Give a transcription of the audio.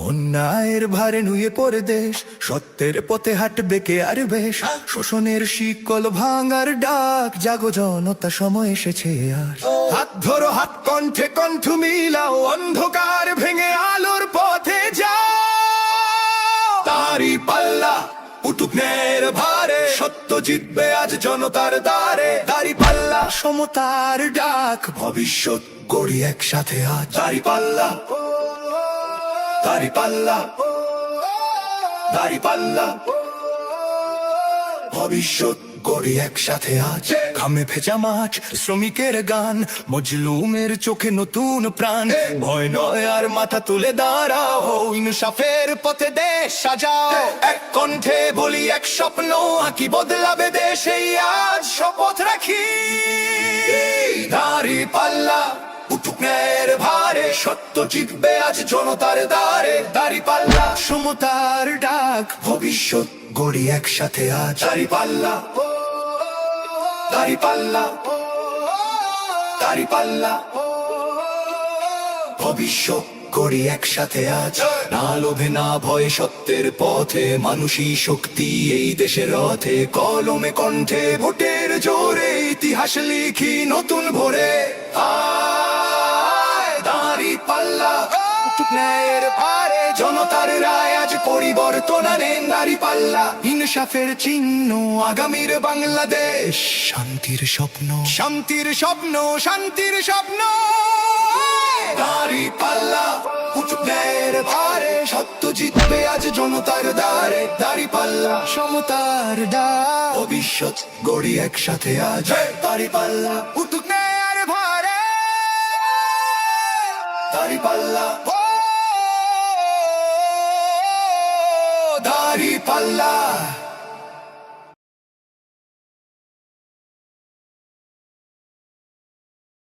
অন্যায়ের ভারে নুয়ে পড়ে দেশ, সত্যের পথে হাঁটবে কে আর বেশ। শোষণের শিকল ভাঙার ডাক, জাগো জনতা, সময় এসেছে আর। হাত ধরো হাত, কণ্ঠে কণ্ঠ মিলাও, অন্ধকার ভেঙে আলোর পথে যাও। তারি পাল্লা উঠুক ন্যায়ের ভারে, সত্য জিতবে আজ জনতার দ্বারে। দাড়ি পাল্লা, সমতার ডাক, ভবিষ্যৎ গড়ি একসাথে আজ। দাড়ি পাল্লা, দাড়ি পাল্লা, দাড়ি পাল্লা, ভবিষ্যৎ গড়ি একসাথে আজ। ঘামে ভেজা মাঠ, শ্রমিকের গান, মজলুমের চোখে নতুন প্রাণ। ভয় নয় আর, মাথা তুলে দাঁড়াও, ইনসাফের পথে দেশ সাজাও। এক কণ্ঠে বলি, এক স্বপ্ন আঁকি, বদলাবে দেশ এই আজ শপথ রাখি। দাড়ি পাল্লা উঠুক ন্যায়ের ভারে, সত্য জিতবে আজ জনতার দ্বারে। দাড়ি পাল্লা, সমতার ডাক, ভবিষ্যৎ গড়ি একসাথে আজ। দাড়ি পাল্লা, দাড়ি পাল্লা, দাড়ি পাল্লা, ভবিষ্যৎ গড়ি একসাথে আজ। না লোভে না ভয়ে, সত্যের পথে, মানুষই শক্তি এই দেশের রথে। কলমে কণ্ঠে ভোটের জোরে, ইতিহাস লিখি নতুন ভোরে। দাড়ি পাল্লা উঠুক ন্যায়ের ভারে, জনতার রায় আজ পরিবর্তন আনেন। দাড়ি পাল্লা ইনসাফের চিহ্ন, আগামীর বাংলাদেশ শান্তির স্বপ্ন, শান্তির স্বপ্ন, শান্তির স্বপ্ন। দাড়ি পাল্লা উঠুক ন্যায়ের ভারে, সত্য জিতবে আজ জনতার দ্বারে। দাড়ি পাল্লা, সমতার ডাক, ভবিষ্যৎ গড়ি একসাথে আজ। দাড়ি পাল্লা উঠুক ন্যায়ের ভারে, দাড়ি পাল্লা, দাড়ি পাল্লা।